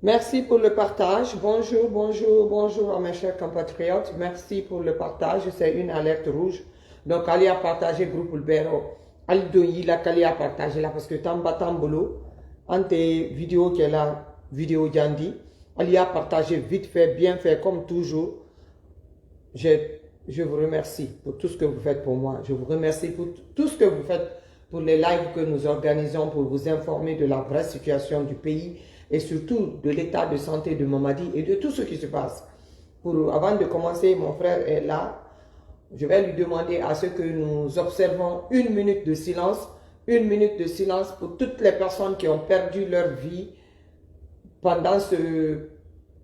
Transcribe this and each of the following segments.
Merci pour le partage. Bonjour, bonjour, bonjour à mes chers compatriotes. Merci pour le partage. C'est une alerte rouge. Donc, allez à partager groupe Ulbero. Allez donner la allez à partager là parce que Tamba Tambolo, ante vidéo qui est là, vidéo Yandi, allez à partager vite fait, bien fait, comme toujours. Je, je vous remercie pour tout ce que vous faites pour moi. Je vous remercie pour tout ce que vous faites pour les lives que nous organisons pour vous informer de la vraie situation du pays et surtout de l'état de santé de Mamadi et de tout ce qui se passe. Avant de commencer, mon frère est là. Je vais lui demander à ce que nous observons une minute de silence pour toutes les personnes qui ont perdu leur vie pendant ce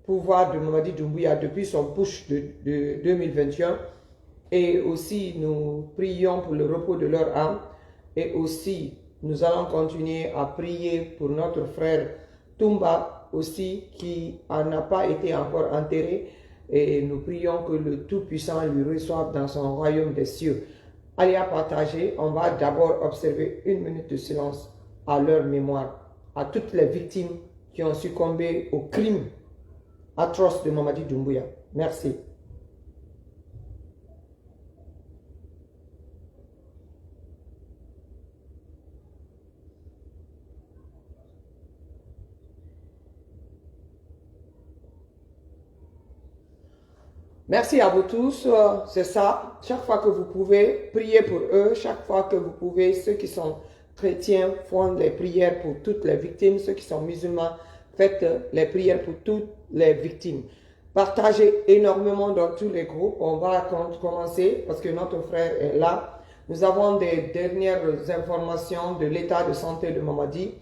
pouvoir de Mamadi Doumbouya depuis son push de 2021. Et aussi, nous prions pour le repos de leur âme. Et aussi, nous allons continuer à prier pour notre frère Toumba aussi, qui n'a pas été encore enterré. Et nous prions que le Tout-Puissant lui reçoive dans son royaume des cieux. Allez à partager. On va d'abord observer une minute de silence à leur mémoire, à toutes les victimes qui ont succombé au crime atroce de Mamadi Doumbouya. Merci. Merci à vous tous, c'est ça. Chaque fois que vous pouvez, priez pour eux. Chaque fois que vous pouvez, ceux qui sont chrétiens font les prières pour toutes les victimes. Ceux qui sont musulmans, faites les prières pour toutes les victimes. Partagez énormément dans tous les groupes. On va commencer parce que notre frère est là. Nous avons des dernières informations de l'état de santé de Mamadi,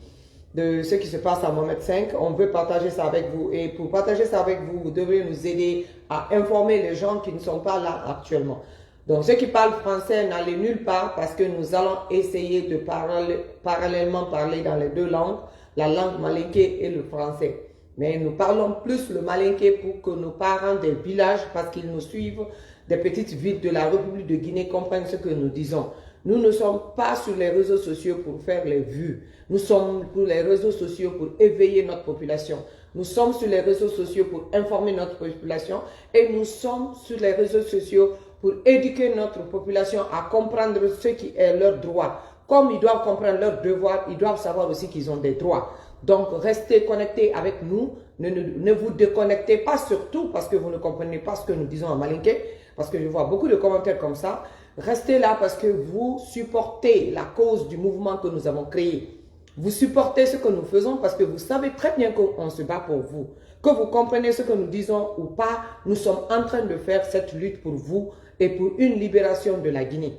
de ce qui se passe à Mohamed V. On veut partager ça avec vous. Et pour partager ça avec vous, vous devrez nous aider à informer les gens qui ne sont pas là actuellement. Donc, ceux qui parlent français, n'allez nulle part parce que nous allons essayer de parallèlement parler dans les deux langues, la langue malinké et le français. Mais nous parlons plus le malinké pour que nos parents des villages, parce qu'ils nous suivent, des petites villes de la République de Guinée, comprennent ce que nous disons. Nous ne sommes pas sur les réseaux sociaux pour faire les vues. Nous sommes sur les réseaux sociaux pour éveiller notre population. Nous sommes sur les réseaux sociaux pour informer notre population et nous sommes sur les réseaux sociaux pour éduquer notre population à comprendre ce qui est leur droit. Comme ils doivent comprendre leurs devoirs, ils doivent savoir aussi qu'ils ont des droits. Donc, restez connectés avec nous. Ne vous déconnectez pas, surtout parce que vous ne comprenez pas ce que nous disons en malinké, parce que je vois beaucoup de commentaires comme ça. Restez là parce que vous supportez la cause du mouvement que nous avons créé. Vous supportez ce que nous faisons parce que vous savez très bien qu'on se bat pour vous. Que vous comprenez ce que nous disons ou pas, nous sommes en train de faire cette lutte pour vous et pour une libération de la Guinée.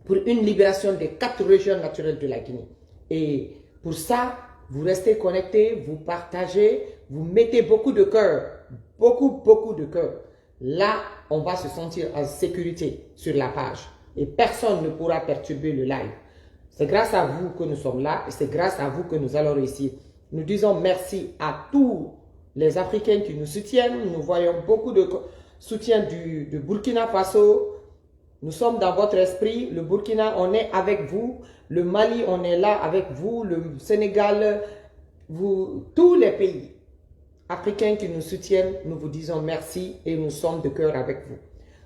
Pour une libération des 4 régions naturelles de la Guinée. Et pour ça, vous restez connectés, vous partagez, vous mettez beaucoup de cœur. Beaucoup de cœur. Là, on va se sentir en sécurité sur la page. Et personne ne pourra perturber le live. C'est grâce à vous que nous sommes là et c'est grâce à vous que nous allons réussir. Nous disons merci à tous les Africains qui nous soutiennent. Nous voyons beaucoup de soutien du Burkina Faso. Nous sommes dans votre esprit. Le Burkina, on est avec vous. Le Mali, on est là avec vous. Le Sénégal, vous, tous les pays africains qui nous soutiennent, nous vous disons merci et nous sommes de cœur avec vous.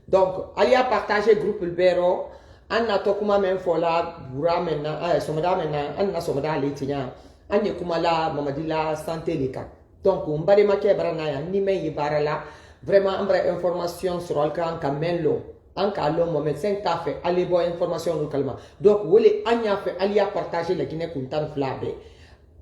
Donc, allez à partager groupe Ulbero. Anna tokuma men fola bura mena somada mena anna somada letinya anye kuma la mamadila santé leka donc on bari make barana ya ni men yibara la vraiment ambre information sur alkan kamelo anka lo moment 5 ta fait aller bo information localement donc wole anya fait aller à partager la Guinée kuntan flabe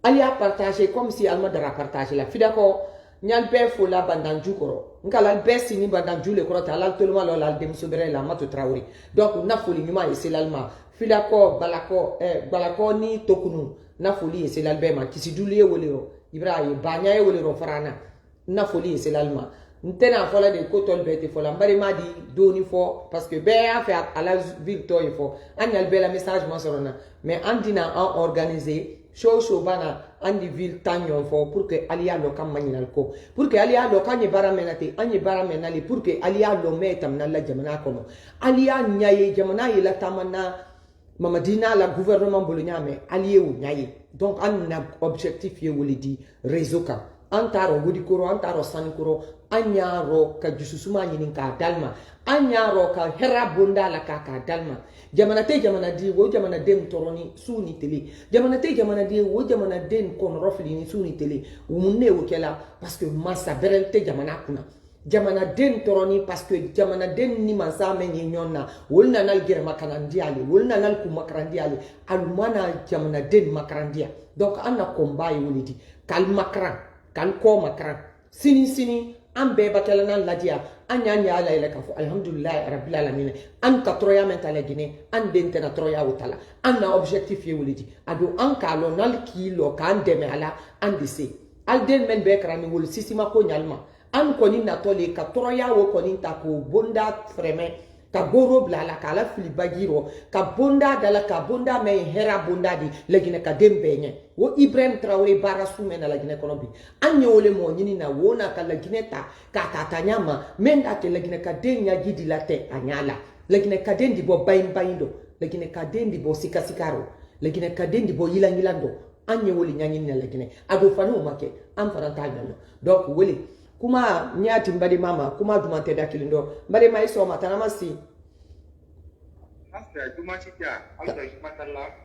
aller à partager comme si alma dara partager la fidako nyal be fola bandanju koro ngala be sini bandanju le koro ta la tolma lo la dem sobere la matu traori donc na foli nyuma ese lalma filako balako ni tokunu na foli ese lalbe ma kisi dulie wolero ibrahim banya e wolero farana na foli ese lalma ntena fola de kotol bete fola mbari ma di doni fo parce que be a fait à la ville toy fo anyal be la message ma sorona mais andina en organiser show bana andi ville tanyon fo pour que alia lo kam maninal ko pour que alia lo kanye baramenate anye baramenali pour que alia lo metam na la jamana kono alia nyaye jamana yi la tamana mamadina la gouvernement bolonyame alie ou nyaye donc an na objectif ye woli di réseau ka antaro gudikoro antaro sanikoro anyaro ka jususuma nyinin ka dalma anyaro ka hera bonda la ka dalma jamana te jamana di wo jamana dem toroni suni tele jamana te jamana di wo jamana den kon rofli ni suni tele wumunne wo kela parce que massa berel te jamana kuna jamana den toroni parce que jamana den ni mansa men nyonna wolna nal germa kanandiali wolna nal ku makrandiali almana jamana den makrandia donc anna combat yulidi kal makran kal ko makran sini an bɛɛ bakɛlana ladiya an y'a ɲɛ ala yɛlɛ k'a fɔ alhamdulilahi rabbil alamin an ka tɔrɔya mɛn ta la Guinée an den tɛna tɔrɔya o ta la an na objectif ye wuli di a don an k'a lɔn n'ale k'i lɔ k'an dɛmɛ a la an de se ali den mɛn bɛɛ kɛra ni wolo sisima ko ɲalima an kɔni natɔ le ka tɔrɔya o kɔni ta k'o bonda fɛrɛmɛ ka goro bila la k'a la fili baji rɔ ka bonda da la ka bonda mɛn hɛra bonda di Laginɛ ka den bɛɛ ɲɛ wo Ibrahim Traoré baara su mɛn na Laginɛ kɔnɔ bi an ye ole mɔgɔ ɲini na wo na ka Laginɛ ta k'a ta ɲa ma mɛn da tɛ Laginɛ ka den ɲaji di la tɛ a ɲa la Laginɛ ka den di bɔ bayin dɔ Laginɛ ka den di bɔ sikasika rɔ Laginɛ ka den di bɔ yilan dɔ an ye ole ɲaɲini na Laginɛ a don fana o ma kɛ an fana t'a ɲa donc wele kuma nyati mbadi mama kuma duma teda kilindo mbadi ma iso matana si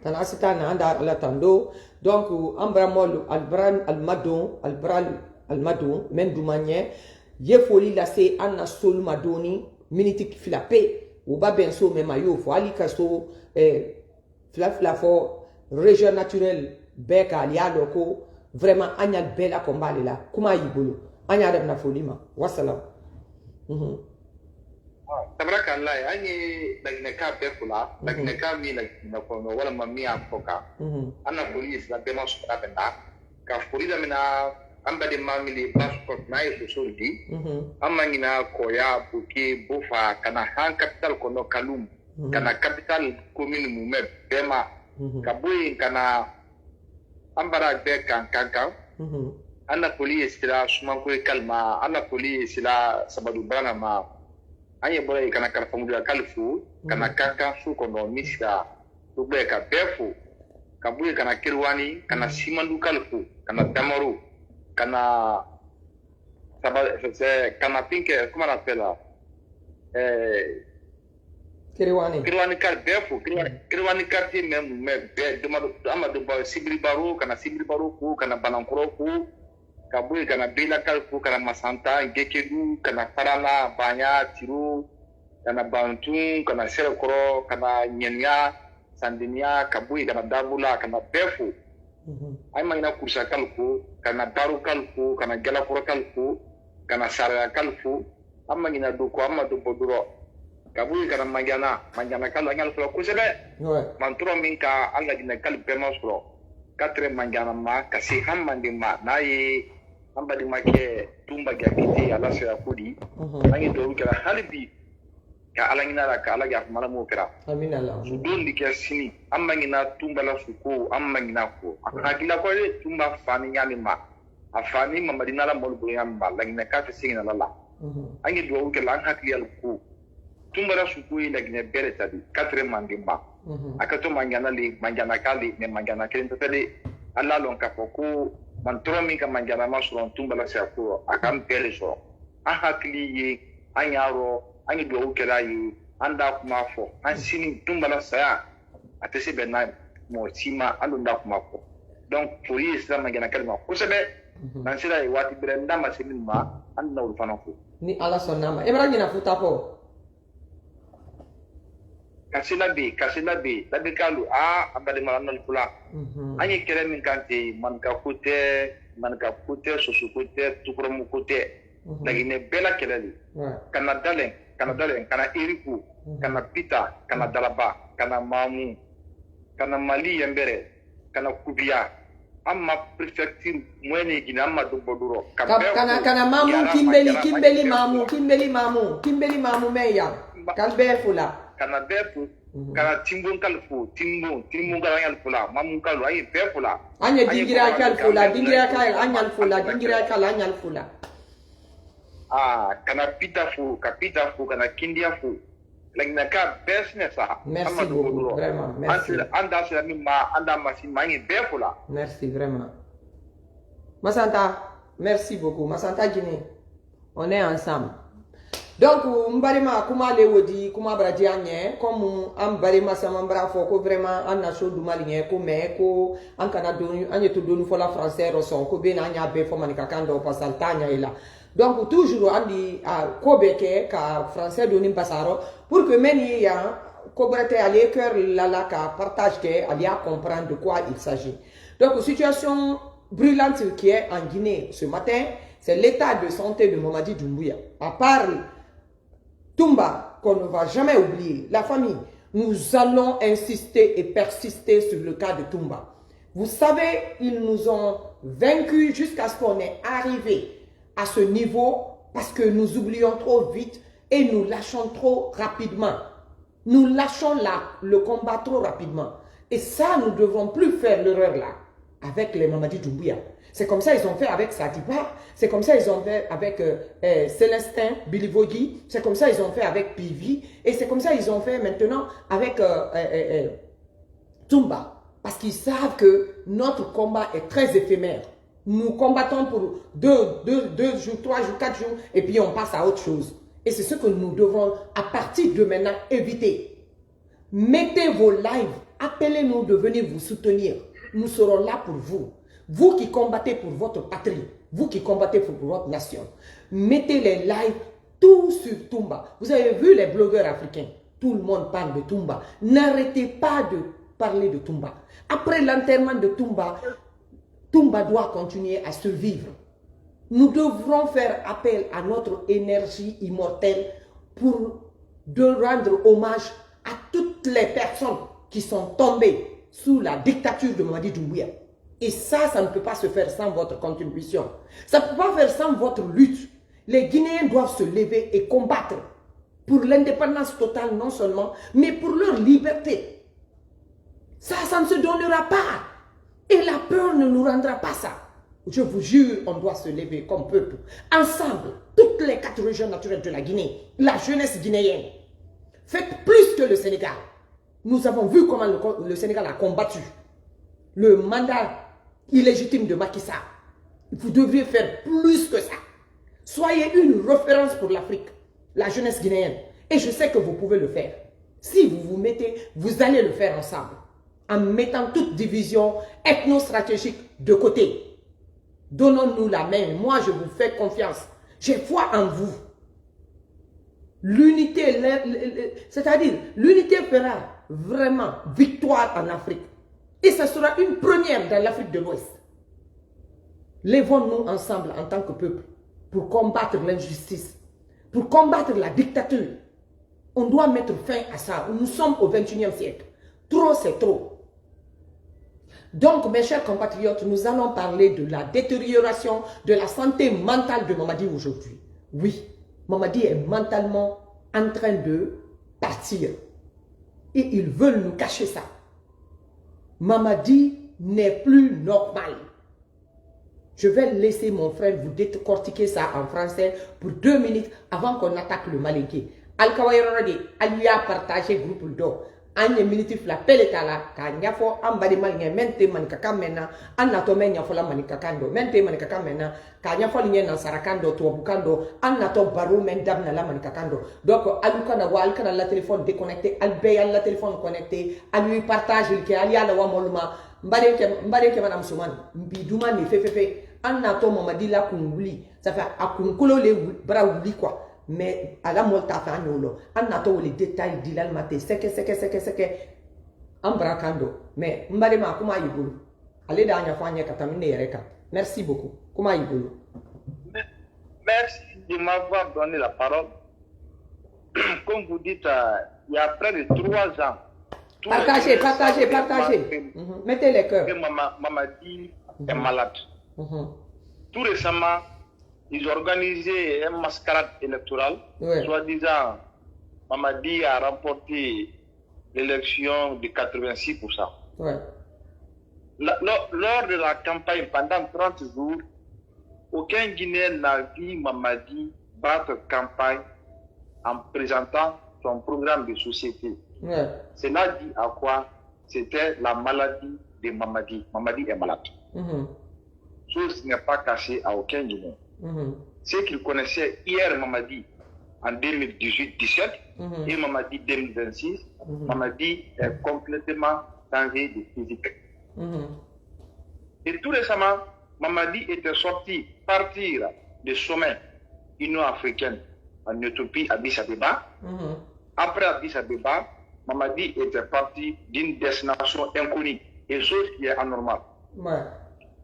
tana sita na anda ala tando donc ambra mol albran almadon men dumanye ye foli la se anna sol madoni miniti filape ou ba ben so mema yo fo ali kaso fla fo région naturelle beka aliado ko vraiment anyal bela kombali la kuma yibolo anya dem na folima wassalam tabarakallah ani Laginɛ ka bɛɛ fula Laginɛ ka mi na kono wala mami apoka ana police la bema sura benda ka furida mina ambade mamili passport na yeso soldi amangina koya buki bufa kana han capital kono kalum kana capital commune mume bema kabuyi kana ambara be kan ana police sila sumanko kalma ana police sila sabadu bana ma anye bora kana karfamudu kalfu kana kaka su kono misha tube ka befu kabuye kana kirwani kana simandu kalfu kana damaru kana kana pinke comment on appelle kirwani kar befu kirwani karti même be demado amadu ba sibri baro kana ku kana banankoro ku kabuye kana bela kalfu kana masanta gekedu kana farala banya tiru kana bantu kana serekoro kana nyenya sandinia kabuye kana dabula kana befu ay magina kursa kalfu kana daru kalfu kana gelakoro kalfu kana sara kalfu amma ngina do ko amma do boduro kabuye kana manjana kala ngal flo kusebe manturo minka alla gina kalbe masro katre manjana ma kasi hammande ma nayi ambadi make tumba gakiti ala sera kudi nangi do kala halibi ka ala ngina la ka ala ga mala mo kera amin allah don dike sini amma ngina tumba la suko amma ngina ko akila ko tumba fani nyami ma afani ma madina la mol bu nyam ba la ngina ka fi singina la angi do kala an hakli al ko tumba la suko ila ngina bere tadi katre mandimba akato mangana li mangana kali ne mangana kelen tele alla lon ka ko man tromi ka manjana masron tumbala sa ko akam pele so a hakli yi anyaro anyi do kela yi anda kuma fo an sini tumbala sa atese benna mo sima ando nda kuma fo donc police la manjana kalma ko sebe nan sira yi wati brenda masinin ma anda ul fanako ni ala sonama ibrahim na futa po kasila be labi kalu abade malanal kula anyi kere min kanti man ka kute susu kute tukromu kute lagi ne bela kelali kana dalen kana iriku kana pita kana dalaba kana mamu kana mali yambere kana kubia amma prefecture mwene gina amma do boduro kana mamu kimbeli mamu meya kalbe fula kana befu kana timbon kalfu timbon kana yal fula mamun kalu ay befula anya dingira anyal fula kana pita fu kana kindia fu lagna ka business merci beaucoup vraiment merci anda sila mimma anda masi mangi befula merci vraiment masanta Merci beaucoup. Masanta Guinée. On est ensemble. Donc, Mbarima, kuma Lewodi, kuma Bradianye, comme Mbarima Samambra Foko, vraiment, en a chaud du malien, comme Eko, en Canada, en est tout pour la française, son Kobe, Nanya, Befo, Manikakando, Passaltania, et là. Donc, toujours, on dit à Kobeke, car français, Donim Passaro, pour que Meni, Kobrete, à l'écœur, là, partage, à comprendre de quoi il s'agit. Donc, situation brûlante qui est en Guinée ce matin, c'est l'état de santé de Mamadi Doumbouya. À part Toumba, qu'on ne va jamais oublier, la famille, nous allons insister et persister sur le cas de Toumba. Vous savez, ils nous ont vaincus jusqu'à ce qu'on est arrivé à ce niveau parce que nous oublions trop vite et nous lâchons trop rapidement. Nous lâchons le combat trop rapidement. Et ça, nous ne devrons plus faire l'erreur là avec les Mamadi Doumbouya. C'est comme ça ils ont fait avec Sadiba, c'est comme ça ils ont fait avec Célestin Bilivogui, c'est comme ça ils ont fait avec Pivi, et c'est comme ça ils ont fait maintenant avec Toumba. Parce qu'ils savent que notre combat est très éphémère. Nous combattons pour 2 jours, 3 jours, 4 jours, et puis on passe à autre chose. Et c'est ce que nous devons, à partir de maintenant, éviter. Mettez vos lives, appelez-nous de venir vous soutenir. Nous serons là pour vous. Vous qui combattez pour votre patrie, vous qui combattez pour votre nation, mettez les lives tout sur Toumba. Vous avez vu les blogueurs africains, tout le monde parle de Toumba. N'arrêtez pas de parler de Toumba. Après l'enterrement de Toumba, Toumba doit continuer à survivre. Nous devrons faire appel à notre énergie immortelle pour rendre hommage à toutes les personnes qui sont tombées sous la dictature de Mamadi Doumbouya. Et ça ne peut pas se faire sans votre contribution. Ça ne peut pas faire sans votre lutte. Les Guinéens doivent se lever et combattre pour l'indépendance totale non seulement, mais pour leur liberté. Ça ne se donnera pas. Et la peur ne nous rendra pas ça. Je vous jure, on doit se lever comme peuple. Ensemble, toutes les 4 régions naturelles de la Guinée, la jeunesse guinéenne. Faites plus que le Sénégal. Nous avons vu comment le Sénégal a combattu le mandat illégitime de Macky Sall. Vous devriez faire plus que ça. Soyez une référence pour l'Afrique, la jeunesse guinéenne. Et je sais que vous pouvez le faire. Si vous vous mettez, vous allez le faire ensemble. En mettant toute division ethno-stratégique de côté. Donnons-nous la main. Moi, je vous fais confiance. J'ai foi en vous. L'unité, c'est-à-dire, l'unité fera vraiment victoire en Afrique. Et ce sera une première dans l'Afrique de l'Ouest. Lèvons-nous ensemble en tant que peuple pour combattre l'injustice, pour combattre la dictature. On doit mettre fin à ça. Nous sommes au XXIe siècle. Trop, c'est trop. Donc, mes chers compatriotes, nous allons parler de la détérioration de la santé mentale de Mamadi aujourd'hui. Oui, Mamadi est mentalement en train de partir. Et ils veulent nous cacher ça. Mamadi n'est plus normal. Je vais laisser mon frère vous décortiquer ça en français pour 2 minutes avant qu'on attaque le Malinké. Al-Kawairoradi, Ali a partagé le groupe d'eau. Anye militif la peletala ka nyafo ambali malinye mente manikaka mena anato menya fola manikakando mente manikaka mena ka nyafo linye na sarakando to bukando anato baru mendam na la manikakando donc aluka na wal kana la téléphone déconnecté albe la téléphone connecté alui partage le ke ali ala wa moluma mbare ke madame Soumane mbiduma ni fefefe anato Mamadi la kunguli ça fait akunkolo le bra wuli quoi. Mais à la molta fa nyolo anato les détails dilal maté seke ambrakando mais mbarema kuma yibulu ale da nya fanya katamine yereka. Merci beaucoup. Kuma yibulu. Merci de m'avoir donné la parole. Comme vous dites, il y a près de 3 ans. Partagez. Mettez les cœurs. Mamadi est malade. Tout récemment, ils ont organisé un mascarade électorale. Soi-disant, Mamadi a remporté l'élection de 86%. Lors de la campagne, pendant 30 jours, aucun Guinéen n'a vu Mamadi battre campagne en présentant son programme de société. Cela dit à quoi? C'était la maladie de Mamadi. Mamadi est malade. chose n'est pas cachée à aucun Guinéen. Ceux qui connaissaient hier Mamadi en 2018-17 et Mamadi 2026, Mamadi est complètement changé de physique. Et tout récemment, Mamadi était sorti partir du sommet Union africaine en Éthiopie, à Addis Abeba. Après Addis Abeba, Mamadi était parti d'une destination inconnue, et chose qui est anormale.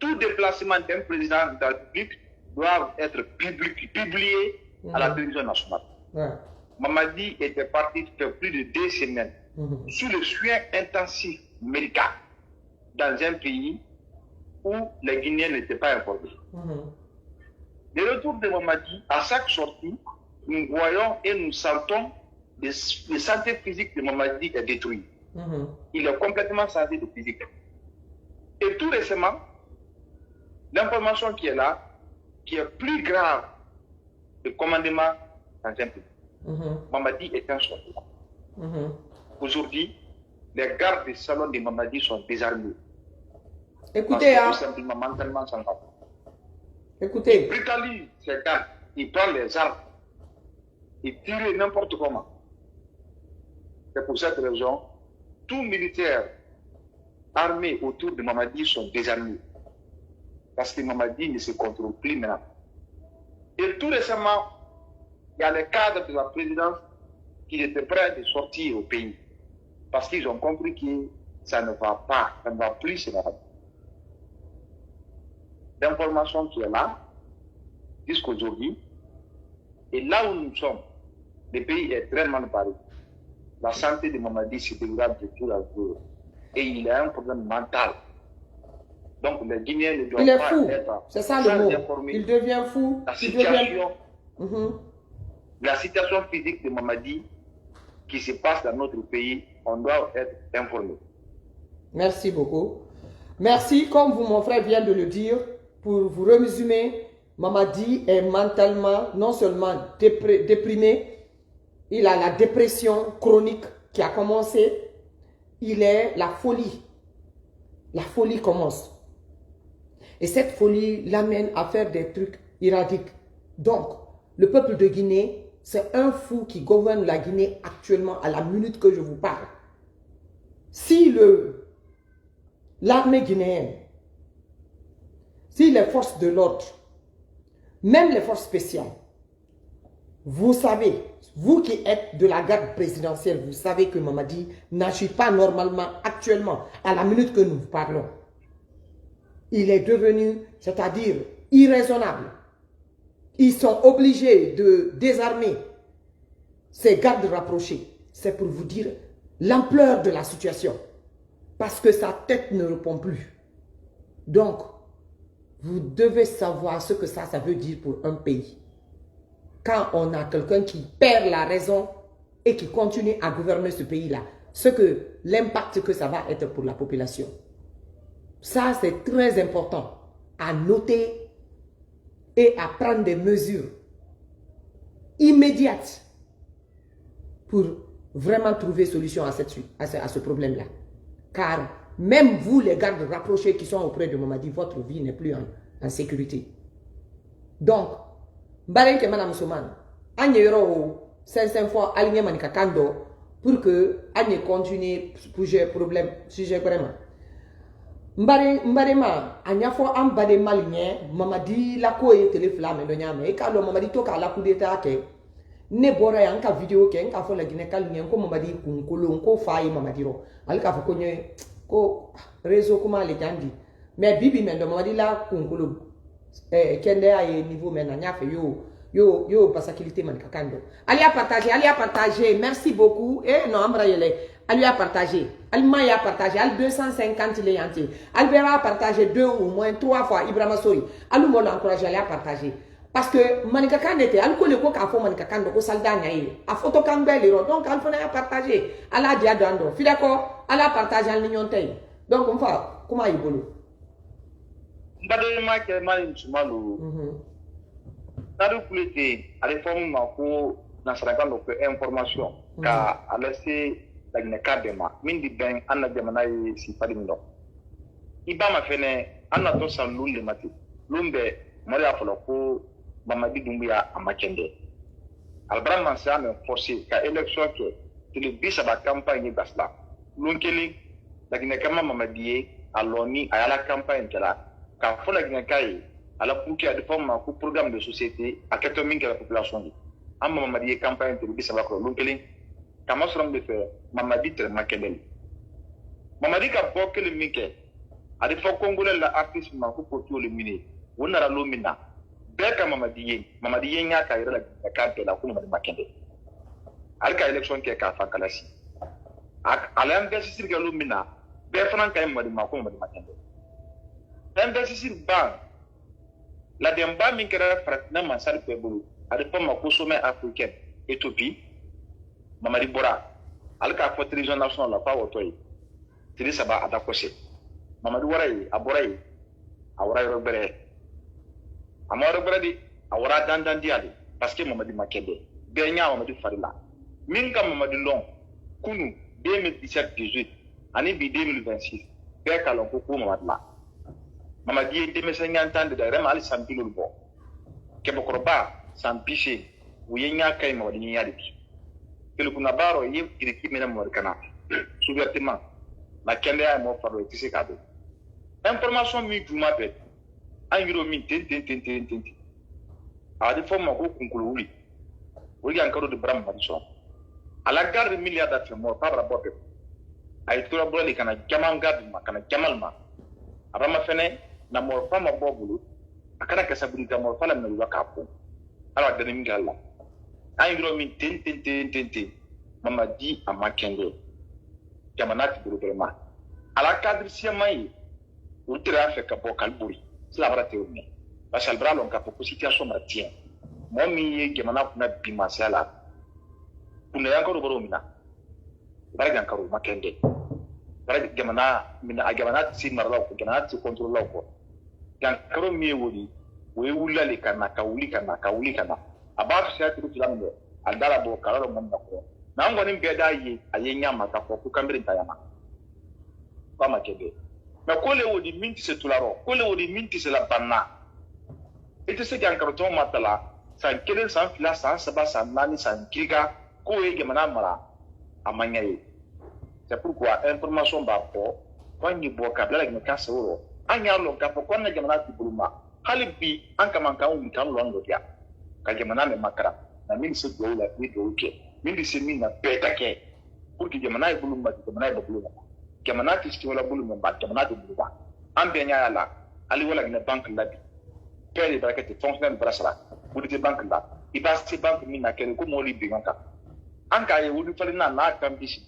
Tout déplacement d'un président de la République doit être publié à la télévision nationale. Mamadi était parti faire plus de 2 semaines sous le soin intensif médical dans un pays où les Guinéens n'étaient pas informés. Le retour de Mamadi, à chaque sortie, nous voyons et nous sentons la santé physique de Mamadi est détruite. Il est complètement changé de physique. Et tout récemment, l'information qui est là, qui est plus grave, le commandement dans un pays. Mamadi est un soldat. Aujourd'hui, les gardes du salon de Mamadi sont désarmés. Écoutez, tout simplement, mentalement, sans pas. Écoutez. Il brutalise ses gardes, il prend les armes, il tire n'importe comment. C'est pour cette raison, tous militaires armés autour de Mamadi sont désarmés. Parce que Mamadi ne se contrôle plus maintenant. Et tout récemment, il y a les cadres de la présidence qui étaient prêts de sortir au pays. Parce qu'ils ont compris que ça ne va pas, ça ne va plus se faire. L'information qui est là, jusqu'aujourd'hui, et là où nous sommes, le pays est très mal paré. La santé de Mamadi se dégrade de jour à jour. Et il a un problème mental. Donc les Guinéens ne doivent pas être c'est ça le mot. Il devient fou. La situation physique de Mamadi qui se passe dans notre pays, on doit être informé. Merci beaucoup. Merci, comme mon frère vient de le dire, pour vous résumer, Mamadi est mentalement non seulement déprimé, il a la dépression chronique qui a commencé, il est la folie. La folie commence. Et cette folie l'amène à faire des trucs irradiques. Donc, le peuple de Guinée, c'est un fou qui gouverne la Guinée actuellement à la minute que je vous parle. Si l'armée guinéenne, si les forces de l'ordre, même les forces spéciales, vous savez, vous qui êtes de la garde présidentielle, vous savez que Mamadi n'agit pas normalement actuellement, à la minute que nous parlons. Il est devenu, c'est-à-dire irraisonnable. Ils sont obligés de désarmer ces gardes rapprochés. C'est pour vous dire l'ampleur de la situation. Parce que sa tête ne répond plus. Donc, vous devez savoir ce que ça veut dire pour un pays. Quand on a quelqu'un qui perd la raison et qui continue à gouverner ce pays-là, l'impact que ça va être pour la population. Ça, c'est très important à noter et à prendre des mesures immédiates pour vraiment trouver solution à ce problème-là. Car même vous, les gardes rapprochés qui sont auprès de Mamadi, votre vie n'est plus en sécurité. Donc, Mbaren ke Madame Souman, Agne Yoro, 500 fois aligné Manika Kando, pour que Agne continue pour gérer problème, sujet vraiment. Mbarema, Anya fo ambade maligné, Mamadi la ko ye téléflamme de nyame, et quand Mamadi toka la coup d'état ke, ne bora ya nka vidéo ke, nka fo la Guinée kaligné, ko Mamadi kunkolo, nko fayi Mamadi ro, alika fo konye, ko réseau comment les gandi, mais bibi men de Mamadi la kunkolo, kende aye niveau men anya fe yo basakilité man kakando. Allez à partager, merci beaucoup, non ambra yele. Elle lui a partagé. Elle m'a partagé. Elle 250 les entiers. Elle verra partager 2 ou moins 3 fois Ibrahima Sori. Elle m'a encouragé à partager. Parce que Manika Kande était, elle connaît quoi qu'a fait Manika Kande au salda naïe. A photo Kambel donc elle venait à partager. Elle a dit à Dando. Fi d'accord, elle a partagé en l'union taille. Donc on va, comment il bolo? Mbadema ke mali msumalo. Nadu kulete, à l'éforme mako, na sarakan donc information. Ka a laissé la Guinée Kadema, Mindi Ben, Anna Demanaï, si pas de Ibama Fene, Anna Tosan Lund de Mati. lumbe Maria Foloko Mamadi Doumbouya a Makende. Albram Mansa me forcé qu'à élection que le bis à la campagne basla. Lunkeli, la Guinée-Kama Mamadié, à l'ONI, à la campagne qu'elle a. Car faut la Guinée-Kaye, à la Pouki à de forme un programme de société à 4 000 la population. À Mamadié campagne de le bis à la Lunkeli, comment se rendre faire Mamadi Tel Makende. Mamadi ka bokke le mike ade fo congolais la artiste ma ko ko le mini wonara lo mina beka mamadi ye nya ka ira la carte la ko mamadi makende alka election ke ka fa kalasi ak alam de sisir ga lo mina be fran kay mamadi ma ko mamadi makende en de sisir ba la demba min kera fratna masal pebulu ade fo ma ko sommet africain Éthiopie mamadi bora alka fo télévision nationale la pa wotoy tiri saba adakose Mamadou waray aboray awray robere amaro robere di awra dandan di ali parce que Mamadou Makende be nya Mamadou Farila min kam Mamadou long kunu 2017-18 ani bi 2026 be kalon ko ko Mamadou Mamadou yede mesengantande de rema ali sampilul bo ke bokorba sampiche wuyenya kay Mamadou nya di kele kuna baro yi kiriki mena mo kana souvertement la kende ay mo faro tisi kado information mi duma pe angiro mi ten adi fo ma ko kunkulu wuli wuli an karo de bram ma so ala garde milliard d'affaires mo pabra bope ay tura broli kana jamal garde ma kana jamal ma arama fene na mo fama bobulu akana ka sabuni da mo fala na waka ko ala de mi galla angiro mi ten mama di amakende jamanati burubema ala cadre siamai ultra fe ka bokal buri sila barate umi basal bralon ka poko situation matien momi ye jamana kuna bima sala kuna yankaro boromina baragan karo makende barag jamana mina ajamana si marlaw ko jamana si control law ko yankaro mi wodi we wulale kana ka wuli kana aba se atu filambe andala bo kalaro monna ko na ngoni mbeda yi ayenya maka ko ku kambiri tayama ba makebe na kole wodi minti se tularo kole wodi minti se la banna ite se kan karoto matala san kelen san fila san saba san nani san kiga ko e gemana mara amanya yi c'est pourquoi information ba ko wangi bo ka bla ni ka soro anya lo ka ko na gemana ti buluma halibi an kaman kan wi kan lo ndo dia ka gemana me makara na min se do la ni do ke min di se min na peta ke pour que jamana ibulu ma jamana ibulu ma jamana ti sti wala bulu ma jamana ti bulu ba ambe nya yala ali wala ne bank labi pere barakati fonctionnaire brasara wudi te bank la iba si bank min na kene ko mo li bi nka anka ye wudi fali na kambisi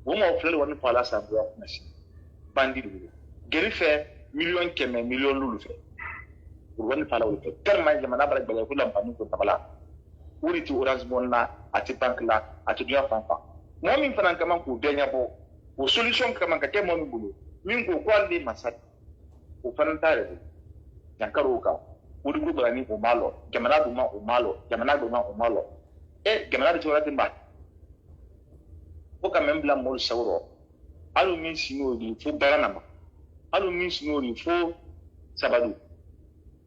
wo mo fele woni fala sa bo na si bandi du geri fe million keme million lulu fe woni fala woni fe tellement jamana barak bala ko lampani ko tabala wuri ti orange monna ati bank la ati duya fanfa mo min fanan kaman ko denya bo o solution kaman ka ke mo min bulu min ko kwalli masat o fanan tare yankaro ka wuri ko bani o malo jamana duma o malo e jamana de tora timba o ka membla mo sawro alu min sino di fo baranama alu min sino di fo sabadu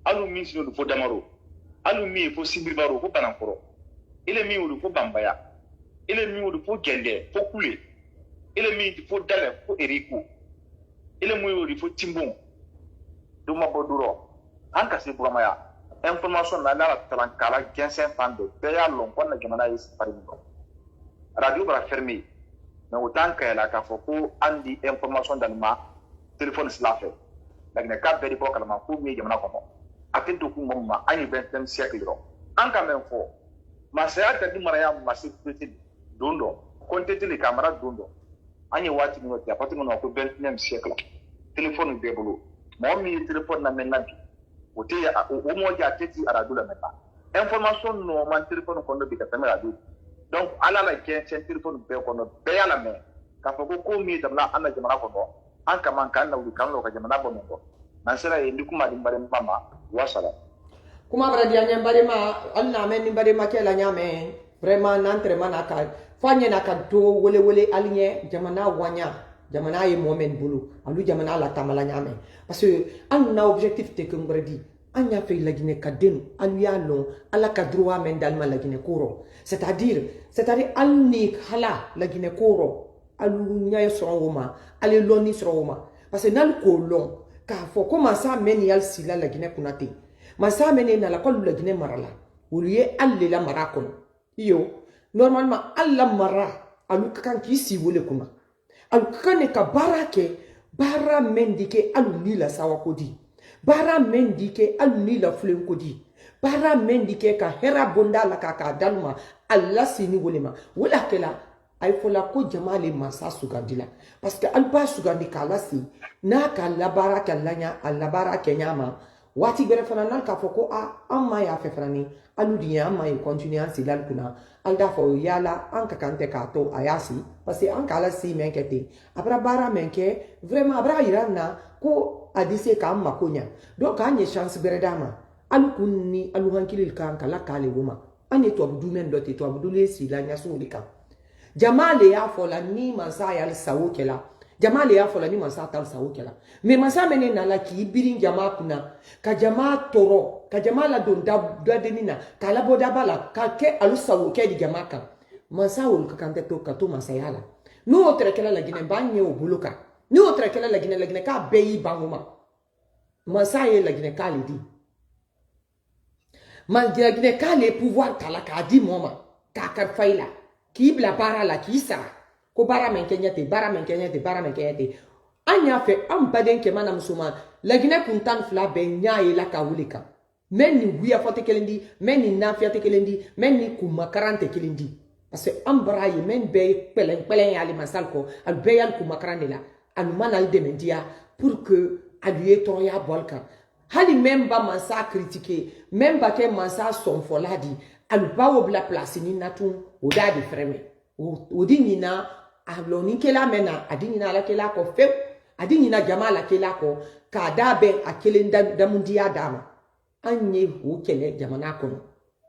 alu min sino di fo damaro alu mi fo sibibaro fo banankoro ile mi wuri fo bambaya ile mi wuri fo gende fo kule ile mi fo dale fo eriko ile mi wuri fo timbon duma boduro anka se buramaya information na la trankala 15 fando be ya lon ko na jamana yi parindo radio bara fermé mais autant que la ka fo ko andi information dans ma téléphone slafe la ne ka be di bokala ma ko mi jamana ko atento ku momma ani 20e siècle ro anka men fo masaya ta di maraya masifiti dondo kontete le camera dondo ani wati ni wati apati mo ko 20e siècle téléphone be bolo mo mi téléphone na menabi ote ya o mo ja teti aradula meta information no man téléphone ko no bi ka tamera do donc ala la ke téléphone be ko no be ala me ka fo ko mi tamla ana jamana ko do anka man kan na wi kan lo ka jamana bo no nasira ndi kuma di bare mama wasala kuma bara dia nyambare ma alla men ni bare ma kela nyame vraiment nantre manaka fanye na kanto wole alinye jamana wanya jamana ye momen bulu alu jamana la tamala nyame parce que an na objectif te kumbredi an ya fait la Guinée kadenu alu ya long ala ka droit men dalma la Guinée koro c'est-à-dire al ni hala la Guinée koro alu nya soroma ale loni soroma parce que nal ko long ka fo comment ça men yal sila la Guinée kunate ma ça men na la ko la Guinée marala wuluye alle la marakon yo normalement alla mara alu kan ki si wole kuna alu kan ka barake bara mendike alu ni la sawa kodi bara mendike alu ni la flen kodi bara mendike ka hera bonda la ka dalma alla sini wolema wala kala ay fola ko jamale masa sugandila parce que alba sugandi kala si na ka la baraka lanya alla baraka nyama wati bere fana nan ka foko amma ya fe frani alu diya amma y continuer si lal kuna alda fo yala an ka kante ka to ayasi parce que an kala si menkete abra bara menke vraiment abra irana ko adise ka amma konya donc anye chance bere dama alu kunni alu hankilil kan kala kale wuma anye to abdu men dote to abdu le si la nyaso lika jamale ya fo la ni mansa ya sawo kela jamale ya fo la ni mansa tal sawo kela mais mansa menen na la ki birin jama kuna ka jama toro ka jama la don da denina ka la boda bala ka ke alu sawo ke di jama kan mansa wol ka kante to ka to mansa yala no otre kela la Guinée banye o buluka no otre kela la Guinée ka beyi banguma mansa ye la Guinée ka le di man la Guinée ka le pouvoir kala ka di moma ka kar faila ki bla para la ki sa ko bara men kenyate anya fe am baden ke mana musuma la Guinée kuntan fla be nyaay la ka wulika men ni wiya fote kelendi men ni nafiate kelendi men ni kuma 40 kelendi parce que am brayi men be pelen ya li masal ko al be yal kuma 40 la an manal dementia pour que aluye troya bolka hali memba mansa critiquer memba ke mansa son foladi al bawo bla place ni natun o dadi freme o dinina aloni kela mena adinina la kela ko fe adinina jamala kela ko ka dabe akele damundia dama anye o kele jamana kono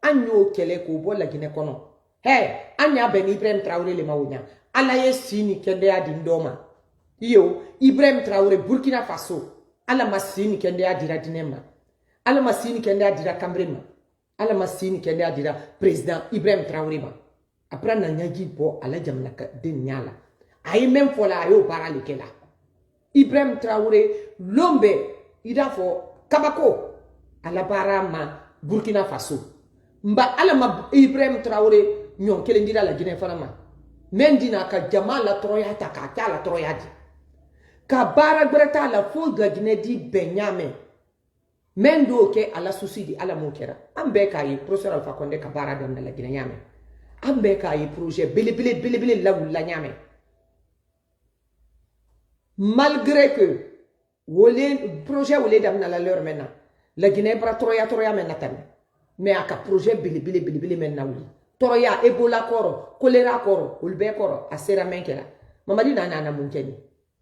anyo kele ko bola Guinée kono anya ben Ibrahim Traoré le mawunya ala yesini kende adi ndoma iyo Ibrahim Traoré Burkina Faso ala masini kende adira dinema ala masini kende adira Cambrema ala masini kende adira président Ibrahim Traoré ma après na nyagi bo ala jamana de nyala ay même fola ayo para lekela Ibrahim Traoré lombe idafo kabako ala bara ma Burkina Faso mba ala ma Ibrahim Traoré nyon kele ndira la Guinée fana ma mendina ka jamala troya ta ka kala troya di ka bara greta la fo de la Guinée di Benyame mendo ke ala susidi ala mokera ambe ka yi professeur Alpha Condé ka bara dem la Guinée nyame ambe ka yi projet belebele la wula nyame malgré que wole projet wole dam na la leur maintenant la Guinée bra troya maintenant tam mais aka projet belebele maintenant wuli troya Ebola koro choléra koro ulbe koro asera menkela mamadi na munkeni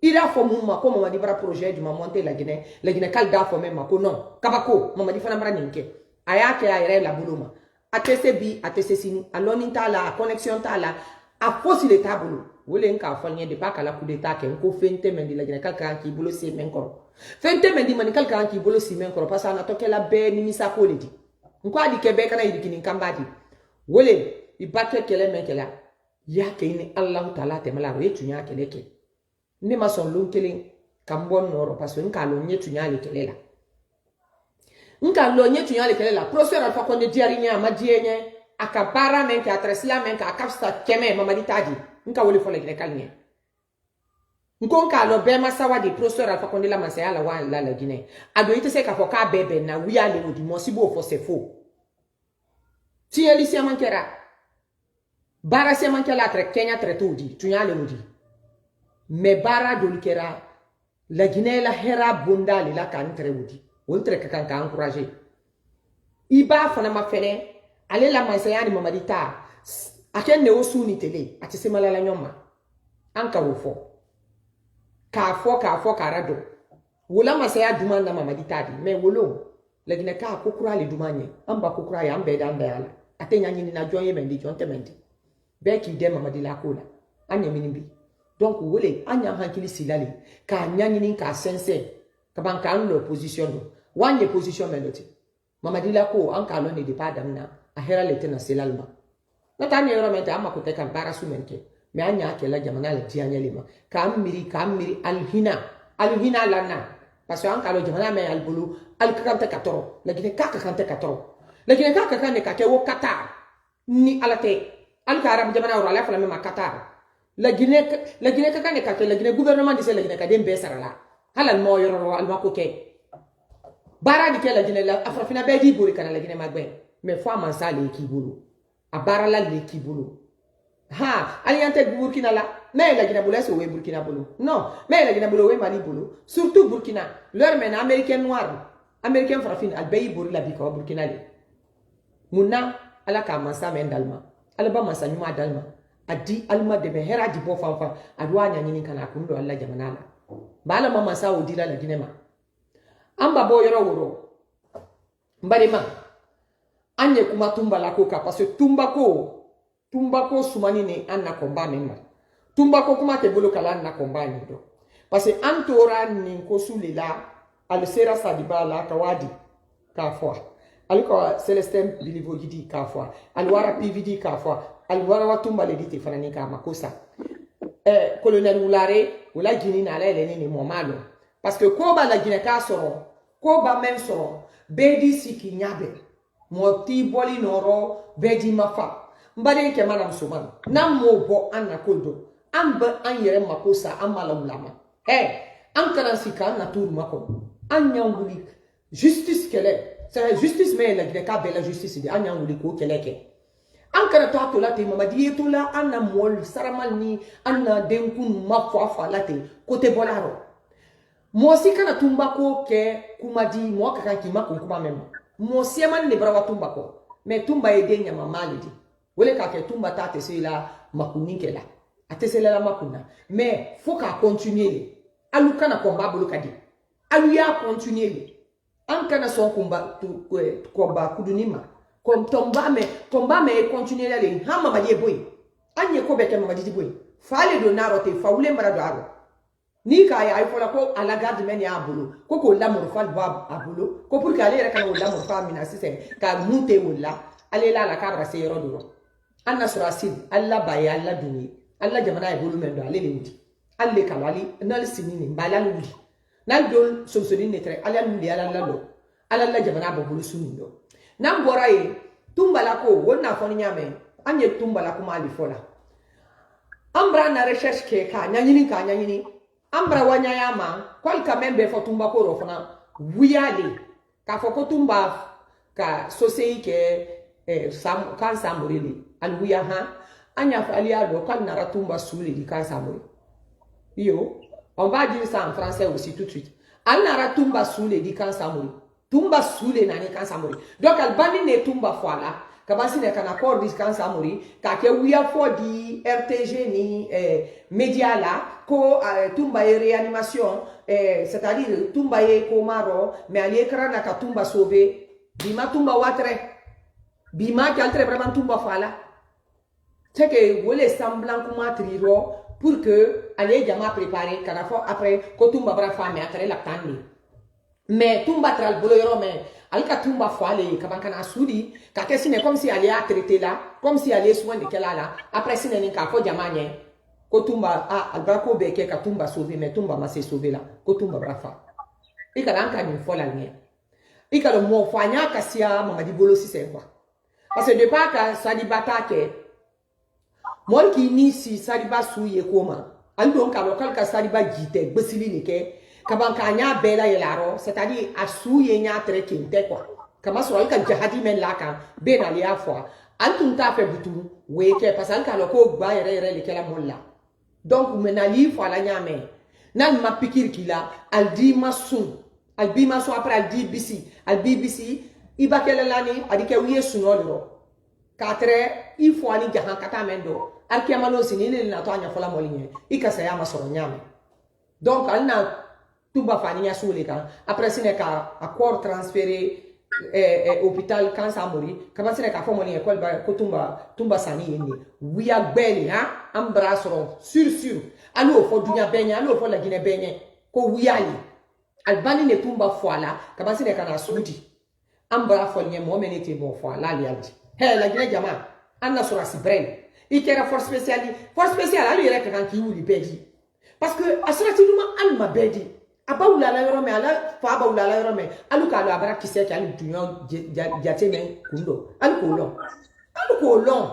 ira fo mumma ko mamadi bra projet du monter la Guinée kalda fo même ko non kabako mamadi fana bra ninke ayake ayre la buluma ATC ATC sini aloni tala connexion tala a fosi le tabulu wole nka falnya de pas kala coup d'état ke ko fente mendi la Guinée kalka ki bolo si menkoro fente mendi man kalka ki bolo si menkoro parce na toke la be ni misa ko ledi nko adi kebe kana idikini kambadi wole ibake kele menkela ya ke ni Allah taala te mala re tunya kele ke ne ma son lon kele kambon noro parce que nka lo nye tunya le kele la nka lo nye tunya le kele la professeur Alpha Condé diarinya ma dienye akabara menke atresla menke akafsta keme mamadi tadi nka wole fo le kele kalnye nko nka lo be masawa di professeur Alpha Condé la masaya la wa la Guinée ado ite se ka fo ka bebe na wiya le odi mo sibo fo se fo ti elisia mankera bara se mankela tre Kenya tre tudi tunya le odi me bara dolikera la Guinée la hera bondali la kan tre odi oltre ka kan encourager iba fana ma fene ale la masaya ni mamadi ta aken ne osuni tele ati se malala nyoma anka wofo ka fo karado wola masaya dumanda mamadi ta di me wolo la Guinée ka kokura le dumanye amba kokura ya ambe danda yala atenya nyini na joye mendi jonte mendi beki de mamadi la kola anya minimbi donc wole anya hankili silali ka nyanyini ka sense ka ban kan lo position do wanye position meloti mamadi la ko an ka lo ne de pa damna a hera lete na silalma na tani yoro mente amma ko te kan para sumenke me anya ke la jamana le tianya lima ka miri alhina lana parce que an ka lo jamana me albulu al kakante katoro la gine kaka kante katoro la gine kaka kane ka ke wo Qatar ni alate al ka arab jamana ro ala fala me ma Qatar la Guinée kaka ne kake la Guinée gouvernement dit la Guinée kadem be sarala halal mo yoro al mako ke bara di ke la Guinée la afrafina be di buri kana la Guinée magben mais fois man sa le kibulu a bara la le kibulu ha aliante Burkina la mais la Guinée bulu so we Burkina bulu non mais la Guinée bulu we Mali bulu surtout Burkina leur men américain noir américain frafine al be buri la biko Burkina le munna ala ka mansa men dalma ala ba mansa nyuma dalma adi alma de be hera di bo fanfa adwa nyanyini kana kundo alla jamana la bala mama sa odila la ginema amba bo yoro woro mbari ma anye kuma tumba la koka parce que tumba ko sumani ne anna komba memma tumba ko kuma ke bolo kala anna komba ni do parce que antora ni ko sulila al sera sadiba la kawadi ka fwa alko Celestin Bilivo gidi ka fwa alwara PVD ka fwa alwara watumba le dite fanani ka makosa colonel Wulare wala gini na la ni momalo parce que ko ba la gine ka soro ko ba men soro bedi siki nyabe moti boli noro bedi mafa mbade ke manam suman nam mo bo anna koldo amba an yere makosa amala ulama an kana sika na tour mako anyanguli justice kele c'est justice mais la gine ka bela justice di anyanguli ko keleke an kana to atola te mamadi to la anna mol saramal ni anna denkun mafa late kote bolaro mo si kana tumba ko ke kumadi mo ka kan kima ko kuma mem mo si man ne brawa tumba ko mais tumba e denya mamalidi wole ka ke tumba ta te sela makuni kela atesela la makuna mais faut ka continuer alu kana komba bulu kadi alu ya continuer an kana son komba kudunima komba me continuer aller hama mali boy anye ko beke mama didi boy fale do naro te faule mara do aro ni ka ya ifola ko ala garde men ya bulu ko la mo fal ba abulo ko pour que aller kana la mo fa mina sise ka mute wala ale la kabra se yoro do anna surasid alla baya alla duni alla jamana e bulu men do ale le wudi alle kalali nal sinini mbala ludi nal dol so ne tre ala ludi ala la jamana bo bulu sunindo nan bora ye tumbala ko wonna foni nyame anye tumbala kuma ali fola ambra na recherche ke ka nyanyini ambra wanya yama kwal ka membe fo tumba ko rofona wiyale ka fo ko tumba ka sosei ke kan samurili al wiya ha anya fa ali ado kan nara tumba suli di kan samuri yo on va dire ça en français aussi tout de suite al nara tumba suli di kan samuri tumba sule na ne kan samuri donc al bandi ne tumba foala kabasi ne kana accord di kan samuri ka ke wiya fo di RTG ni media la ko tumba e réanimation c'est-à-dire tumba e komaro mais ali ekra na ka tumba sauver bima tumba watre bima ki altre vraiment tumba foala c'est que wole semblant kuma triro pour que ali jama préparer kana fo après ko tumba bra femme après la tandi mais tumba tral bolo yoro mais alka tumba foale kabankana sudi ka kesine comme si allait à traiter là comme si allait soin de kela là après sine ni ka fo jamanye ko tumba albako beke ka tumba sauver mais tumba ma se sauver là ko tumba brafa ikalanka ni fola ni ikalo mo fanya kasia mamadi bolo si c'est quoi parce que de pas ka salibata ke mon ki ni si saliba suye koma ando ka lokal ka saliba jite gbesili ni ke kabanka nya bela yelaro c'est-à-dire asuye nya tre kinte quoi kama so alka jahadi men laka be na lia fois antun ta fe butu weke parce alka loko gba yere le kala molla donc menali fois la nya me nan ma pikir kila al di masun al bi masun après al di bisi al bbc iba kala lani adike wiye sunolo katre il faut ani jahan kata mendo al kiamalo sinile na to anya fola molinye ikasa ya masoro nyame donc alna tumba fani ya sule kan après sine ka accord transféré hôpital quand ça mori kaba sene ka fo moni école ba ko tumba sani yeni wiya gbeli ha ambra soro sur alo fo dunya benya alo fo la gine benye ko wiyali albani ne tumba fo ala kaba sene kana sudi ambra fo nye mo menete bo fo ala lialdi he la gine jama anna sura sibrel ikera force spéciale ali yere kan ki wuli bedi parce que asrati duma alma bedi aba ulala yoro me ala fa ba ulala yoro me alu ka lo abara kise ki alu dunyo jate men kundo alu ko lon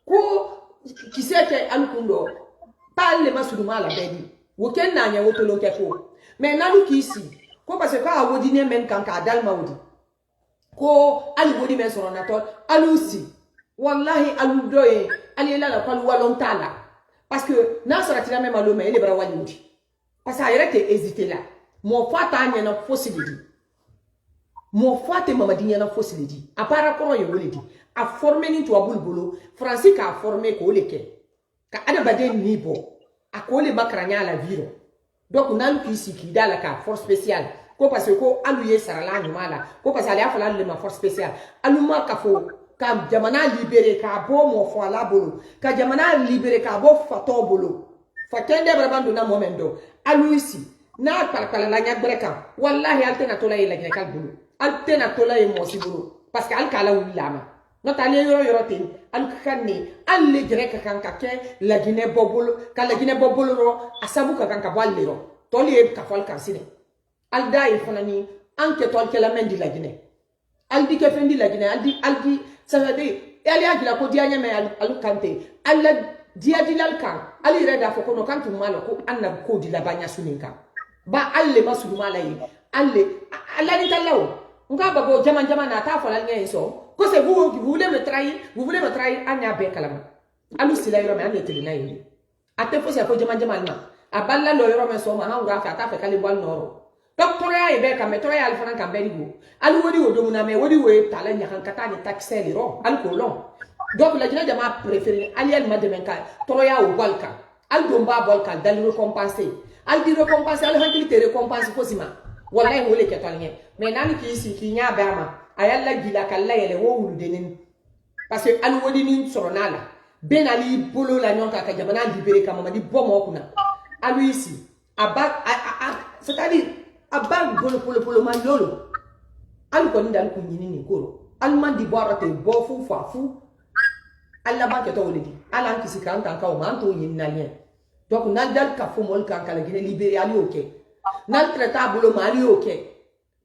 ko kise ki alu kundo pa le masudu mala bedi wo ken na nya woto lon kefo me na lu kisi ko parce que a wodi ne men kan ka dal mawdi ko alu wodi men soro na to alu si wallahi alu doye ali la ko alu walon tala parce que na sarati la même alu me ele bra wali wodi parce que ayere te hésiter là mon fata anyana fosilidi mon fata mamadi nyana fosilidi apara kono ye woledi a former ni to abulbolo français ka former ko leke ka ada bade ni bo a ko le bakranya la viro donc nalu kisi ki dala ka force spéciale ko parce que ko aluye sarala nyumala ko parce que ali afala le ma force spéciale aluma ka fo ka jamana libéré ka bo mo fo ala bolo ka jamana libéré ka bo fato bolo fakende brabando na momento aluisi na kala la nyabreka wallahi altena tola ye la gnakal bulu altena tola ye mosi bulu parce que alkala wulama notale yoro tin alkanni alle greka kan ka ke la gine bobolo ka la gine bobolo ro asabu ka kan ka ballero toli e ka fal kan sine aldai fanani anke tol ke la mendi la gine aldi ke fendi la gine aldi savade ali agila ko dianya me alkante alla dia dilal kan ali reda fo kono kan tumalo ko anna ko di la banya suninka ba alle masudu mala yi alle alla ni talaw nga babo jama na ta fo la ngey so ko c'est vous voulez me trahir anya be kalama alu sila yoro me anete na yi ate fo se fo jama na aballa lo yoro me so ma ha nga fa ta fe kali bal noro docteur ya be ka metro ya alfana kan be digo alu wodi wodo na me wodi we tala nya kan kata ni taxel ro alcoolon donc la jina jama préféré aliel ma demenka toroya o balka al domba balka dal récompenser al di récompenser al hankili te récompenser fosima wallahi wole ke tolnye mais nan ki isi ki nya bama ayalla gila kala yele wo wulu denin parce que al wodi ni soronala ben ali bolo la nyonka ka jamana libéré ka mama di bomo kuna alu ici aba c'est-à-dire aba polo man lolo al ko ndal ko nyini ni koro al man di boarate bofu fafu alla ba ke to woledi ala kisi kan kan ka o man to yin na yen donc nal dal ka fo mol kan kala gine libéré ali oké nal traitable mali oké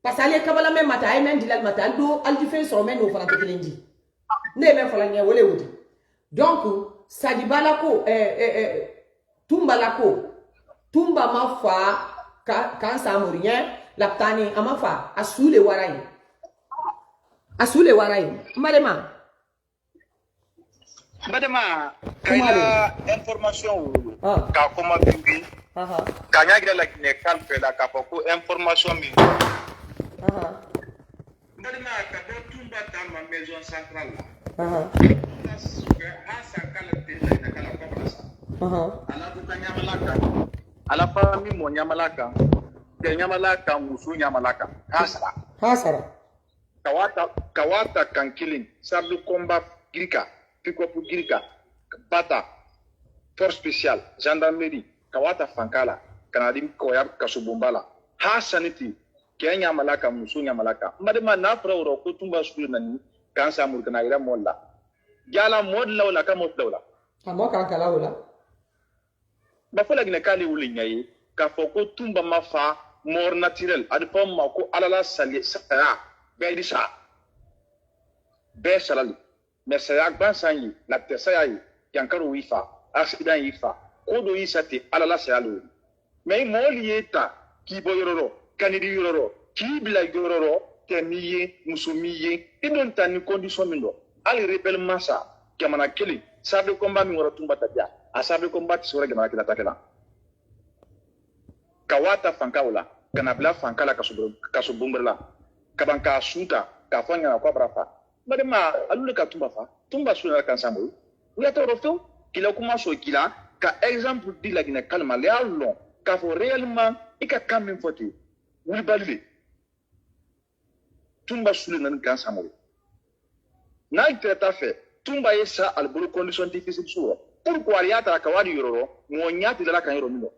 parce que ali kabala même mata ay men dilal mata do al di fe so men no fana te kelendi ne men fala nya wole wodi donc sadi balako tumba ma fa kan sa morien laptani ama fa asule warai madema Madama, kaya information ka koma bimbi kanya gira la kine kalpe la ka poko information mi madama ka do tumba dans ma maison centrale parce que a sa kala te la kala ko place ala ko kanya malaka ala fami mo nyamalaka ke nyamalaka musu nyamalaka hasara kawata kan killing sabu combat grika Pikopu Girka, Bata, Force Spéciale, Gendarmerie, Kawata Fankala, Kanadim Koyab Kasubumbala, Hasaniti, Kenya Malaka, Musunya Malaka, Madama Nafra or Kutumba Sulani, Kansa Murkanaira Molla, Yala Modla la Kamotla. Amoka Kalaula. Bafola Ginakali Ulinay, Kafoko Tumba Mafa, more natural, Adpom Mako Alala Sali Sara, Bedisa, Besalali. Mais c'est la grande sangi, la terre yankaro wifa, accident yifa, kodo yisate, alala se alo. Mais molieta, ki boyororo, kanidi yororo, ki bila yororo, temiye, musumiye, et non tani condition mindo. Ali rebel massa, kamana keli, sabe combat mi wara tumba tabia, a sabe combat sura gamana kila takela. Kawata fankawla, kanabla fankala kasubumbrela, kabanka suta, kafanya na kwa brafa. Madama alule ka tumba suna kan sambu ya to rofo kila kuma so kila ka exemple di la gina kalma le allon ka fo réellement ika kamin foti wul balé Tumba Soule nan kan Samori. N'a été fait. Tumba est ça à la condition difficile sur. Pourquoi il y a ta kawadi yoro, mon yati de la kan yoro mino.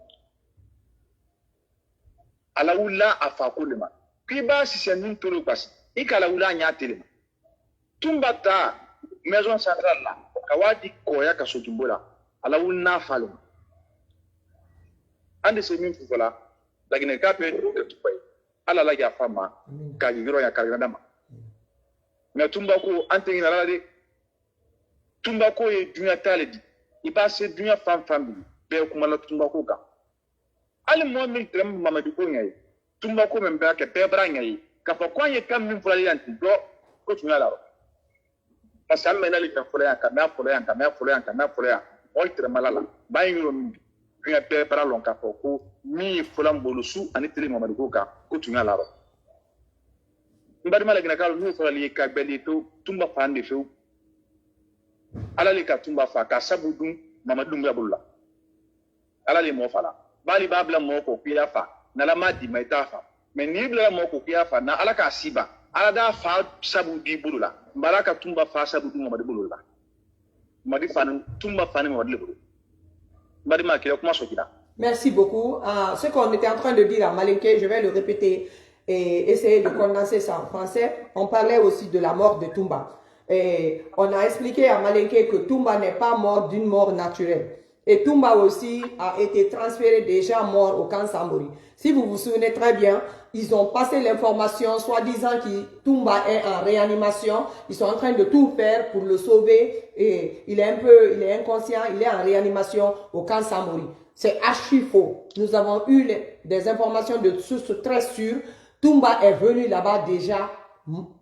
Ala wula afa kulema. Kiba si c'est une tolo passe. Ikala wula nyati lema. Tumba ta maison centrale là. Kawadi koya ka sotumbola. Ala wula falema. Ande se min fufola. Lakini kape de tupai. Ala la ya fama ka yoro ya karinadama. Mais tumba ko antengi na de tumba ko e dunya taledi. Iba se dunya fam be kuma la tumba ko ka. Ali mo min trem mamadu ko ngai. Tumba ko men ba ke pebra ngai. Ka fa ko ye kam min fulali anti do ko tunya la. Parce que amena li ka fulaya ka na fulaya ka na fulaya ka na fulaya. O trem malala. Ba yiro mi dunya pebra lon ka ko mi fulam bolusu ani tele mamadu ko ka ko tunya la. Mbadi mala gina kalo nu fulali ka beli to tumba fande feu. Ala li ka tumba fa ka sabudun mamadu ngabulla. Ala li mo fala. Bali babla mo ko kuya fa na la madi mai ta fa mais ni bla mo ko kuya fa na ala ka siba ala da fa sabu di bulula baraka tumba fa sabu di mo di bulula madi fa tumba fa ni mo di bulula bari ma kila kuma so kila. Merci beaucoup. Ce qu'on était en train de dire à Malinké, je vais le répéter et essayer de condenser ça en français. On parlait aussi de la mort de Tumba. Et on a expliqué à Malinké que Tumba n'est pas mort d'une mort naturelle. Et Tumba aussi a été transféré déjà mort au camp Samori. Si vous vous souvenez très bien, ils ont passé l'information soi-disant que Tumba est en réanimation. Ils sont en train de tout faire pour le sauver. Et il est inconscient, il est en réanimation au camp Samori. C'est archi faux. Nous avons eu des informations de sources très sûres. Tumba est venu là-bas déjà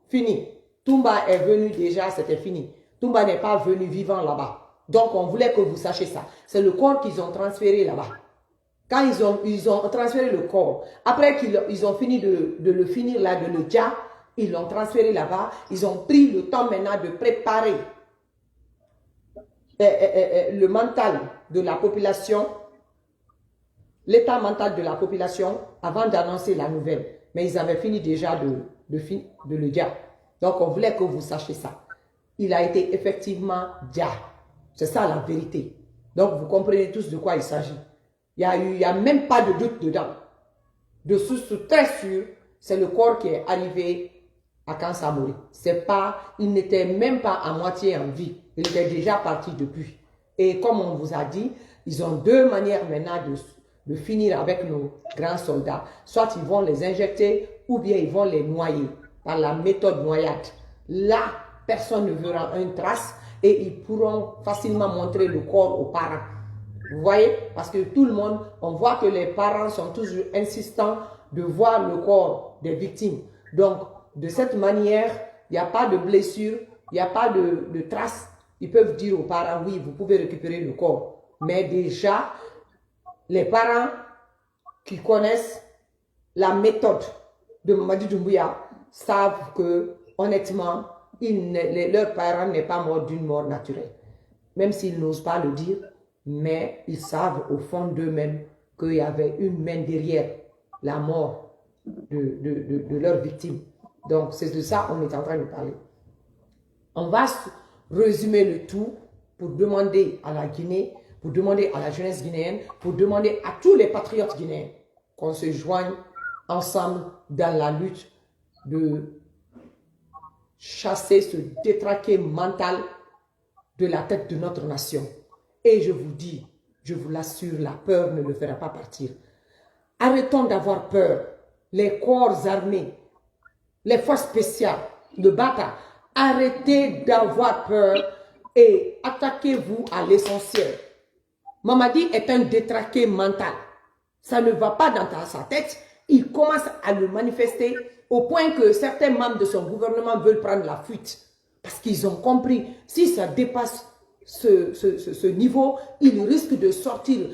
fini. Tumba est venu déjà, c'était fini. Tumba n'est pas venu vivant là-bas. Donc, on voulait que vous sachiez ça. C'est le corps qu'ils ont transféré là-bas. Quand ils ont transféré le corps, après qu'ils ont fini de le finir là, de le dia, ils l'ont transféré là-bas. Ils ont pris le temps maintenant de préparer le mental de la population, l'état mental de la population avant d'annoncer la nouvelle. Mais ils avaient fini déjà de le dia. Donc, on voulait que vous sachiez ça. Il a été effectivement dia. C'est ça la vérité. Donc, vous comprenez tous de quoi il s'agit. Il n'y a même pas de doute dedans. De source très sûre, c'est le corps qui est arrivé à Camp Samori. Il n'était même pas à moitié en vie. Il était déjà parti depuis. Et comme on vous a dit, ils ont deux manières maintenant de finir avec nos grands soldats. Soit ils vont les injecter ou bien ils vont les noyer par la méthode noyade. Là, personne ne verra une trace. Et ils pourront facilement montrer le corps aux parents. Vous voyez? Parce que tout le monde, on voit que les parents sont toujours insistants de voir le corps des victimes. Donc, de cette manière, il n'y a pas de blessure, il n'y a pas de traces. Ils peuvent dire aux parents, oui, vous pouvez récupérer le corps. Mais déjà, les parents qui connaissent la méthode de Mamadi Doumbouya savent que, honnêtement, leurs parents n'est pas mort d'une mort naturelle. Même s'ils n'osent pas le dire, mais ils savent au fond d'eux-mêmes qu'il y avait une main derrière la mort de leur victime. Donc c'est de ça qu'on est en train de parler. On va résumer le tout pour demander à la Guinée, pour demander à la jeunesse guinéenne, pour demander à tous les patriotes guinéens qu'on se joigne ensemble dans la lutte de chasser ce détraqué mental de la tête de notre nation. Et je vous dis, je vous l'assure, la peur ne le fera pas partir. Arrêtons d'avoir peur. Les corps armés, les forces spéciales, le BATA, arrêtez d'avoir peur et attaquez-vous à l'essentiel. Mamadi est un détraqué mental. Ça ne va pas dans sa tête. Il commence à le manifester au point que certains membres de son gouvernement veulent prendre la fuite. Parce qu'ils ont compris, si ça dépasse ce niveau, il risque de sortir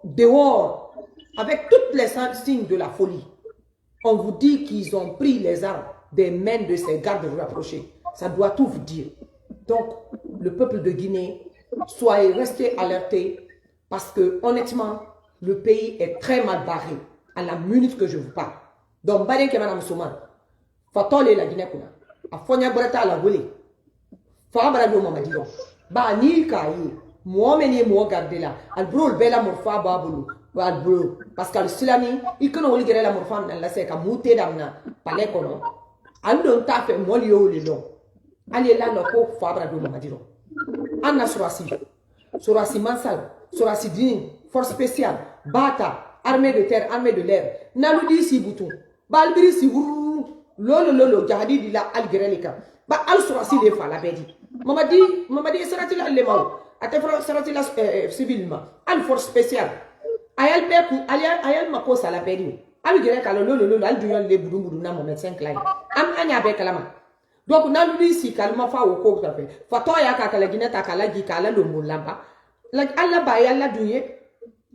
dehors avec toutes les signes de la folie. On vous dit qu'ils ont pris les armes des mains de ces gardes rapprochés. Ça doit tout vous dire. Donc, le peuple de Guinée, soyez restés alertés parce que, honnêtement, le pays est très mal barré à la minute que je vous parle. Donc, Baden Kemanam Souman, Fatole la Guinée kuna. A fonya brata la wole. Fa bara do mama diyo. Ba ni kayi. Mo meni mo garde la. Al bro bela morfa babulu. Al bro parce que l'Islami il kono woli gere la morfa na la se ka muté damna palé kono. Al don ta fe mo liyo le lo. Ali la no ko fa bara do mama diyo. Anna Surasi Mansal, Surasi Din, force spéciale, Bata, armée de terre, armée de l'air, Naloudi si bouton, Balbiri si ourou, lolo, Jahadi di la algerelika, Ba al Surasi de fa la bedi. Mamadi sarati la lemao, ate sarati la civilement, al force spéciale, ayal beku, ayal makosa la bedi. Algereka lolo, al duyon le boudou na mon médecin clair. Am anya be kalama. Donc, na lui si kalma fa o ko ta fe. Fa to ya ka kala gina ta kala gi kala lo mulamba. La alla ba ya la duye.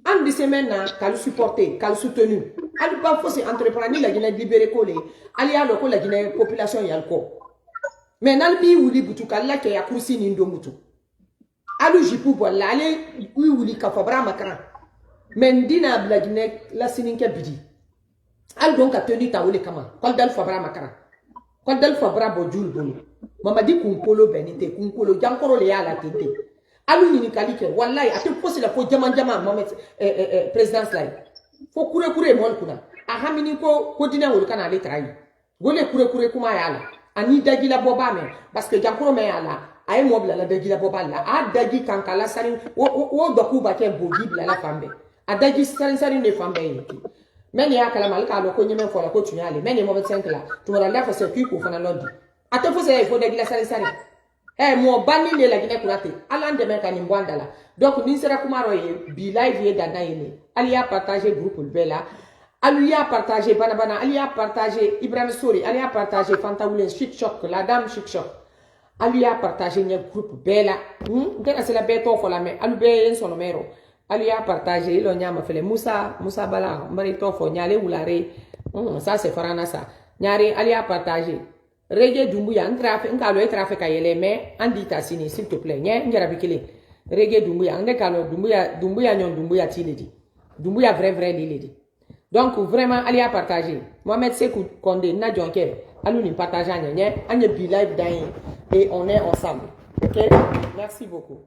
En de semaine na kal supporter, kal soutenu. Ali pas faut se entreprendre la gina libérer ko le. Ali ya lo ko la gina population ya ko. Mais nal bi wuli butu kala ke ya kursi ni ndo mutu. Alu jipu bola ali wuli ka fa bra makran. Mais ndina bla gina la sininke bidi. Al donc a tenu ta wole kama. Kal dal fa bra makran. Quand elle fait bravo Jules Bolo, maman dit kunkolo benite, kunkolo jankoro le ya la tete. Alu ni kalike, wallahi, ate posi la fo jaman maman présidence là. Fo kure mon kuna. Ahamini ko dina wol kana le trai. Gole kure kuma ya la. Ani dagi la boba me parce que jankoro me ya la. Ay mobla la dagi la boba la. A dagi kankala sari o doku ba ke bogi bla la fambe. A dagi sari ne fambe yiti. Men ya kala mal ka lo ko nyeme fo la ko tunyale men mo 25 la to mo la fa se ku ko fana lodi ate fo se fo de gila sari mo bani le la gine kurate ala de men kan mbwanda la donc ni sera kumaro ye bi live ye dana yene ali a partager groupe bela ali a partager bana ali a partager Ibrahim Sori ali a partager Fantawulen Chic Choc la dame Chic Choc ali a partager ne groupe bela ngena se la beto fo la me alu be en son numero Ali a partagé, il a fait Moussa Bala, Marito Fo, Nyale Oulare, ça c'est Faranasa. Nyare, Ali a partagé. Reggae Dumbuya, un trafic à yele, mais Andita Sini, s'il te plaît, Nyarabikele. Reggae Dumbuya, un décalo, Dumbuya, Nyon Dumbuya Tiledi. Dumbuya vrai Liledi. Donc vraiment, Ali a partagé. Mohamed Sekou Kondé, Nadjonke, Alou ni partage, Anya Be Live et on est ensemble. Ok? Merci beaucoup.